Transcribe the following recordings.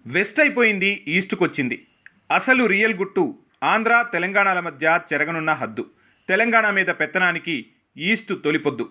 West అయిపోయింది, ఈస్ట్కొచ్చింది. అసలు real గుట్టు ఆంధ్ర తెలంగాణల మధ్య చెరగనున్న హద్దు. తెలంగాణ మీద పెత్తనానికి ఈస్ట్ తొలిపొద్దు.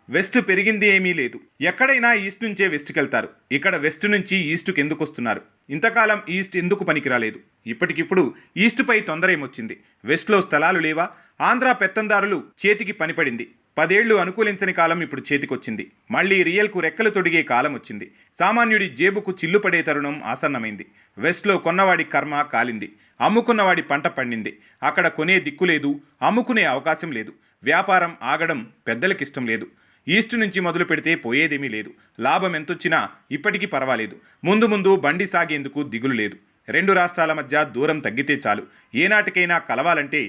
వెస్ట్ పెరిగింది ఏమీ లేదు. ఎక్కడైనా ఈస్ట్ నుంచే వెస్ట్కి వెళ్తారు. ఇక్కడ వెస్ట్ నుంచి ఈస్ట్కి ఎందుకు వస్తున్నారు? ఇంతకాలం ఈస్ట్ ఎందుకు పనికిరాలేదు? ఇప్పటికిప్పుడు ఈస్ట్పై తొందర ఏమొచ్చింది? వెస్ట్లో స్థలాలు లేవా? ఆంధ్ర పెత్తందారులు చేతికి పనిపడింది. 10 ఏళ్లు అనుకూలించని కాలం ఇప్పుడు చేతికొచ్చింది. మళ్ళీ రియల్కు రెక్కలు తొడిగే కాలం వచ్చింది. సామాన్యుడి జేబుకు చిల్లు పడే తరుణం ఆసన్నమైంది. వెస్ట్లో కొన్నవాడి కర్మ కాలింది. అమ్ముకున్నవాడి పంట పండింది. అక్కడ కొనే దిక్కు లేదు, అమ్ముకునే అవకాశం లేదు. వ్యాపారం ఆగడం పెద్దలకిష్టం లేదు. ఈస్ట్ నుంచి మొదలు పెడితే పోయేదేమీ లేదు. లాభం ఎంతొచ్చినా ఇప్పటికీ పర్వాలేదు. ముందు ముందు బండి సాగేందుకు దిగులు లేదు. 2 రాష్ట్రాల మధ్య దూరం తగ్గితే చాలు. ఏనాటికైనా కలవాలంటే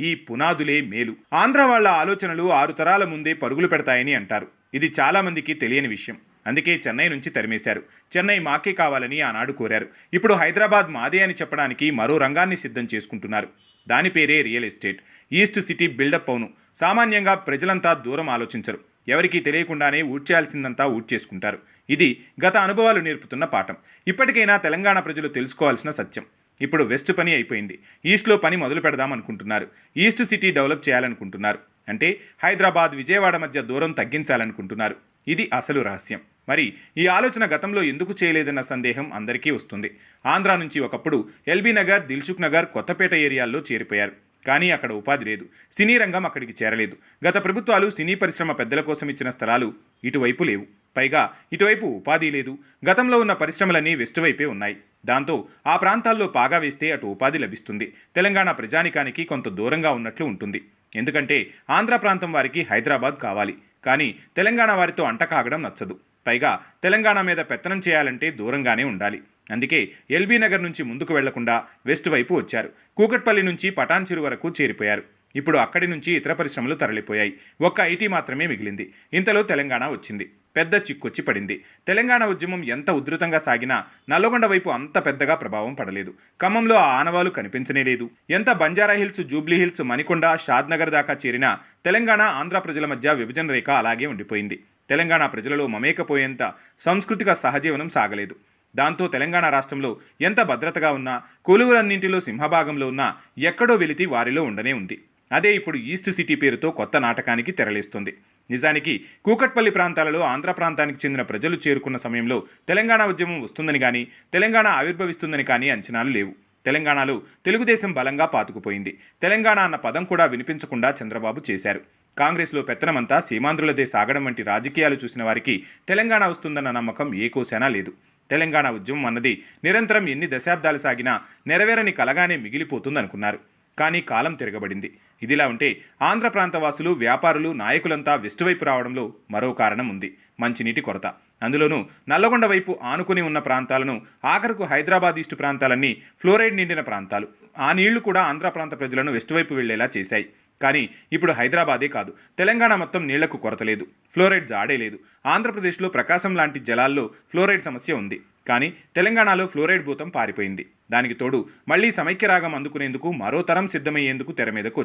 ఈ పునాదులే మేలు. ఆంధ్ర వాళ్ల ఆలోచనలు 6 తరాల ముందే పరుగులు పెడతాయని అంటారు. ఇది చాలా మందికి తెలియని విషయం. అందుకే చెన్నై నుంచి తరిమేశారు. చెన్నై మాకే కావాలని ఆనాడు కోరారు. ఇప్పుడు హైదరాబాద్ మాదే అని చెప్పడానికి మరో రంగాన్ని సిద్ధం చేసుకుంటున్నారు. దాని పేరే real estate. East city buildup అవును. సామాన్యంగా ప్రజలంతా దూరం ఆలోచించరు. ఎవరికీ తెలియకుండానే ఊడ్చేయాల్సిందంతా ఊడ్చేసుకుంటారు. ఇది గత అనుభవాలు నేర్పుతున్న పాఠం. ఇప్పటికైనా తెలంగాణ ప్రజలు తెలుసుకోవాల్సిన సత్యం. ఇప్పుడు వెస్ట్ పని అయిపోయింది. ఈస్ట్లో పని మొదలు పెడదాం అనుకుంటున్నారు. ఈస్ట్ సిటీ డెవలప్ చేయాలనుకుంటున్నారు. అంటే హైదరాబాద్ విజయవాడ మధ్య దూరం తగ్గించాలనుకుంటున్నారు. ఇది అసలు రహస్యం. మరి ఈ ఆలోచన గతంలో ఎందుకు చేయలేదన్న సందేహం అందరికీ వస్తుంది. ఆంధ్ర నుంచి ఒకప్పుడు ఎల్బీ నగర్, దిల్సుఖ్ నగర్, కొత్తపేట ఏరియాల్లో చేరిపోయారు. కానీ అక్కడ ఉపాధి లేదు. సినీ రంగం అక్కడికి చేరలేదు. గత ప్రభుత్వాలు సినీ పరిశ్రమ పెద్దల కోసం ఇచ్చిన స్థలాలు ఇటువైపు లేవు. పైగా ఇటువైపు ఉపాధి లేదు. గతంలో ఉన్న పరిశ్రమలన్నీ వెస్ట్ వైపే ఉన్నాయి. దాంతో ఆ ప్రాంతాల్లో పాగా వేస్తే అటు ఉపాధి లభిస్తుంది. తెలంగాణ ప్రజానికానికి కొంత దూరంగా ఉన్నట్లు ఉంటుంది. ఎందుకంటే ఆంధ్ర ప్రాంతం వారికి హైదరాబాద్ కావాలి. కానీ తెలంగాణ వారితో అంటకాగడం నచ్చదు. పైగా తెలంగాణ మీద పెత్తనం చేయాలంటే దూరంగానే ఉండాలి. అందుకే ఎల్బీ నగర్ నుంచి ముందుకు వెళ్లకుండా వెస్ట్ వైపు వచ్చారు. కూకట్పల్లి నుంచి పటాన్చెరు వరకు చేరిపోయారు. ఇప్పుడు అక్కడి నుంచి ఇతర పరిశ్రమలు తరలిపోయాయి. ఒక్క ఐటీ మాత్రమే మిగిలింది. ఇంతలో తెలంగాణ వచ్చింది. పెద్ద చిక్కొచ్చి పడింది. తెలంగాణ ఉద్యమం ఎంత ఉధృతంగా సాగినా నల్లగొండ వైపు అంత పెద్దగా ప్రభావం పడలేదు. ఖమ్మంలో ఆ ఆనవాలు కనిపించనే లేదు. ఎంత Banjara hills, Jubilee hills, Manikonda, Shadnagar దాకా చేరినా తెలంగాణ ఆంధ్ర ప్రజల మధ్య విభజన రేఖ అలాగే ఉండిపోయింది. తెలంగాణ ప్రజలలో మమేకపోయేంత సాంస్కృతిక సహజీవనం సాగలేదు. దాంతో తెలంగాణ రాష్ట్రంలో ఎంత భద్రతగా ఉన్నా, కొలువులన్నింటిలో సింహభాగంలో ఉన్నా ఎక్కడో వెలితి వారిలో ఉండనే ఉంది. అదే ఇప్పుడు ఈస్ట్ సిటీ పేరుతో కొత్త నాటకానికి తెరలేస్తుంది. నిజానికి కూకట్పల్లి ప్రాంతాలలో ఆంధ్ర ప్రాంతానికి చెందిన ప్రజలు చేరుకున్న సమయంలో తెలంగాణ ఉద్యమం వస్తుందని కానీ, తెలంగాణ ఆవిర్భవిస్తుందని కానీ అంచనాలు లేవు. తెలంగాణలో తెలుగుదేశం బలంగా పాతుకుపోయింది. తెలంగాణ అన్న పదం కూడా వినిపించకుండా చంద్రబాబు చేశారు. కాంగ్రెస్లో పెత్తనమంతా సీమాంధ్రులదే సాగడం వంటి రాజకీయాలు చూసిన వారికి తెలంగాణ వస్తుందన్న నమ్మకం ఏ కోశానా లేదు. తెలంగాణ ఉద్యమం అన్నది నిరంతరం ఎన్ని దశాబ్దాలు సాగినా నెరవేరని కలగానే మిగిలిపోతుందనుకున్నారు. కానీ కాలం తిరగబడింది. ఇదిలా ఉంటే ఆంధ్ర ప్రాంత వాసులు, వ్యాపారులు, నాయకులంతా వెస్ట్ వైపు రావడంలో మరో కారణం ఉంది. మంచినీటి కొరత. అందులోనూ నల్లగొండ వైపు ఆనుకుని ఉన్న ప్రాంతాలను, ఆఖరకు హైదరాబాద్ ఈస్ట్ ప్రాంతాలన్నీ ఫ్లోరైడ్ నిండిన ప్రాంతాలు. ఆ నీళ్లు కూడా ఆంధ్ర ప్రాంత ప్రజలను వెస్ట్ వైపు వెళ్లేలా చేశాయి. కానీ ఇప్పుడు హైదరాబాదే కాదు, తెలంగాణ మొత్తం నీళ్లకు కొరత లేదు. ఫ్లోరైడ్ జాడే లేదు. ఆంధ్రప్రదేశ్లో ప్రకాశం లాంటి జలాల్లో ఫ్లోరైడ్ సమస్య ఉంది. కానీ తెలంగాణలో ఫ్లోరైడ్ భూతం పారిపోయింది. దానికి తోడు మళ్లీ సమైక్యరాగం అందుకునేందుకు మరో తరం సిద్ధమయ్యేందుకు తెర మీదకు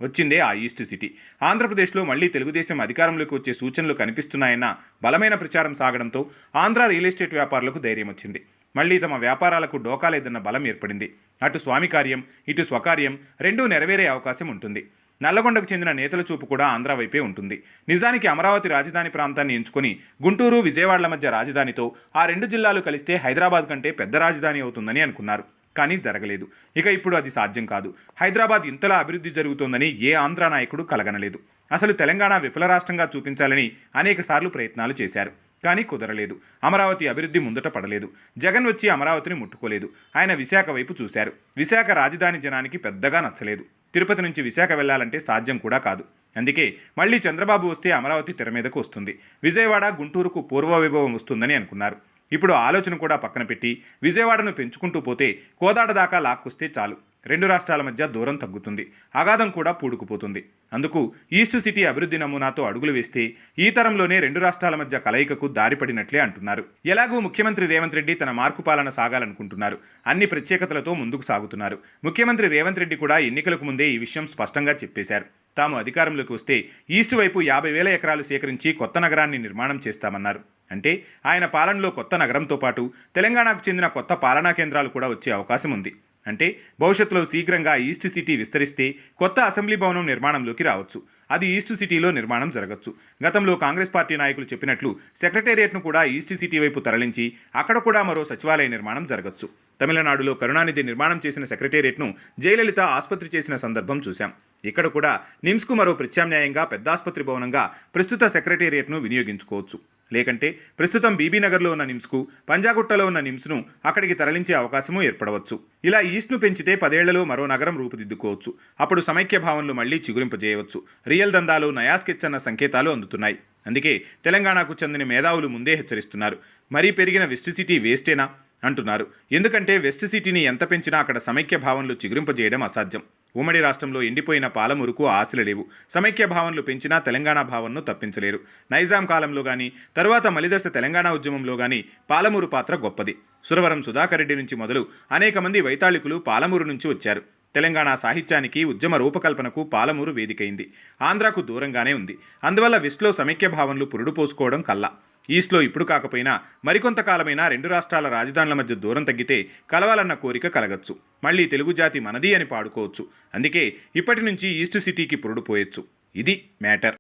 వచ్చిందే ఆ ఈస్ట్ సిటీ. ఆంధ్రప్రదేశ్లో మళ్లీ తెలుగుదేశం అధికారంలోకి వచ్చే సూచనలు కనిపిస్తున్నాయన్న బలమైన ప్రచారం సాగడంతో ఆంధ్ర రియల్ ఎస్టేట్ వ్యాపారులకు ధైర్యం వచ్చింది. మళ్లీ తమ వ్యాపారాలకు డోకా లేదన్న బలం ఏర్పడింది. అటు స్వామి కార్యం, ఇటు స్వకార్యం రెండూ నెరవేరే అవకాశం ఉంటుంది. నల్లగొండకు చెందిన నేతల చూపు కూడా ఆంధ్ర వైపే ఉంటుంది. నిజానికి అమరావతి రాజధాని ప్రాంతాన్ని ఎంచుకొని గుంటూరు, విజయవాడల మధ్య రాజధానితో ఆ 2 జిల్లాలు కలిస్తే హైదరాబాద్ కంటే పెద్ద రాజధాని అవుతుందని అనుకున్నారు. కానీ జరగలేదు. ఇక ఇప్పుడు అది సాధ్యం కాదు. హైదరాబాద్ ఇంతలా అభివృద్ధి జరుగుతోందని ఏ ఆంధ్ర నాయకుడు కలగనలేదు. అసలు తెలంగాణ విఫల రాష్ట్రంగా చూపించాలని అనేక సార్లు ప్రయత్నాలు చేశారు. కానీ కుదరలేదు. అమరావతి అభివృద్ధి ముందట పడలేదు. జగన్ వచ్చి అమరావతిని ముట్టుకోలేదు. ఆయన విశాఖ వైపు చూశారు. విశాఖ రాజధాని జనానికి పెద్దగా నచ్చలేదు. తిరుపతి నుంచి విశాఖ వెళ్లాలంటే సాధ్యం కూడా కాదు. అందుకే మళ్లీ చంద్రబాబు వస్తే అమరావతి తెర మీదకు వస్తుంది. విజయవాడ, గుంటూరుకు పూర్వ వైభవం వస్తుందని అనుకున్నారు. ఇప్పుడు ఆలోచన కూడా పక్కన పెట్టి విజయవాడను పెంచుకుంటూ పోతే కోదాడ దాకా లాక్కొస్తే చాలు. 2 రాష్ట్రాల మధ్య దూరం తగ్గుతుంది. అగాధం కూడా పూడుకుపోతుంది. అందుకు ఈస్ట్ సిటీ అభివృద్ధి నమూనాతో అడుగులు వేస్తే ఈ తరంలోనే 2 రాష్ట్రాల మధ్య కలయికకు దారిపడినట్లే అంటున్నారు. ఎలాగూ ముఖ్యమంత్రి రేవంత్ రెడ్డి తన మార్కు పాలన సాగాలనుకుంటున్నారు. అన్ని ప్రత్యేకతలతో ముందుకు సాగుతున్నారు. ముఖ్యమంత్రి రేవంత్ రెడ్డి కూడా ఎన్నికలకు ముందే ఈ విషయం స్పష్టంగా చెప్పేశారు. తాము అధికారంలోకి వస్తే ఈస్ట్ వైపు 50,000 ఎకరాలు సేకరించి కొత్త నగరాన్ని నిర్మాణం చేస్తామన్నారు. అంటే ఆయన పాలనలో కొత్త నగరంతో పాటు తెలంగాణకు చెందిన కొత్త పాలనా కేంద్రాలు కూడా వచ్చే అవకాశం ఉంది. అంటే భవిష్యత్తులో శీఘ్రంగా ఈస్ట్ సిటీ విస్తరిస్తే కొత్త అసెంబ్లీ భవనం నిర్మాణంలోకి రావచ్చు. అది ఈస్ట్ సిటీలో నిర్మాణం జరగచ్చు. గతంలో కాంగ్రెస్ పార్టీ నాయకులు చెప్పినట్లు సెక్రటేరియట్ను కూడా ఈస్ట్ సిటీ వైపు తరలించి అక్కడ కూడా మరో సచివాలయ నిర్మాణం జరగచ్చు. తమిళనాడులో కరుణానిధి నిర్మాణం చేసిన సెక్రటేరియట్ను జయలలిత ఆసుపత్రి చేసిన సందర్భం చూశాం. ఇక్కడ కూడా నిమ్స్కు మరో ప్రత్యామ్నాయంగా పెద్ద ఆసుపత్రి భవనంగా ప్రస్తుత సెక్రటేరియట్ను వినియోగించుకోవచ్చు. లేకంటే ప్రస్తుతం బీబీనగర్లో ఉన్న నిమ్స్కు, పంజాగుట్టలో ఉన్న నిమ్స్ను అక్కడికి తరలించే అవకాశమూ ఏర్పడవచ్చు. ఇలా ఈస్ట్ను పెంచితే 10 ఏళ్లలో మరో నగరం రూపుదిద్దుకోవచ్చు. అప్పుడు సమైక్య భావనలు మళ్లీ చిగురింపజేయవచ్చు. రియల్ దందాలో నయా స్కెచ్ అన్న సంకేతాలు అందుతున్నాయి. అందుకే తెలంగాణకు చెందిన మేధావులు ముందే హెచ్చరిస్తున్నారు. మరీ పెరిగిన వెస్ట్ సిటీ వేస్టేనా అంటున్నారు. ఎందుకంటే వెస్ట్ సిటీని ఎంత పెంచినా అక్కడ సమైక్య భావనలు చిగురింపజేయడం అసాధ్యం. ఉమ్మడి రాష్ట్రంలో ఎండిపోయిన పాలమూరుకు ఆశలు లేవు. సమైక్య భావనలు పెంచినా తెలంగాణ భావనను తప్పించలేరు. నైజాం కాలంలో కానీ తరువాత మలిదశ తెలంగాణ ఉద్యమంలో కానీ పాలమూరు పాత్ర గొప్పది. సురవరం సుధాకర్ రెడ్డి నుంచి మొదలు అనేక మంది వైతాళికులు పాలమూరు నుంచి వచ్చారు. తెలంగాణ సాహిత్యానికి, ఉద్యమ రూపకల్పనకు పాలమూరు వేదికైంది. ఆంధ్రాకు దూరంగానే ఉంది. అందువల్ల వెస్ట్లో సమైక్య భావనలు పురుడు పోసుకోవడం కల్లా. ఈస్ట్లో ఇప్పుడు కాకపోయినా మరికొంతకాలమైనా 2 రాష్ట్రాల రాజధానుల మధ్య దూరం తగ్గితే కలవాలన్న కోరిక కలగచ్చు. మళ్ళీ తెలుగు జాతి మనది అని పాడుకోవచ్చు. అందుకే ఇప్పటి నుంచి ఈస్ట్ సిటీకి పురుడు పోయొచ్చు. ఇది మ్యాటర్.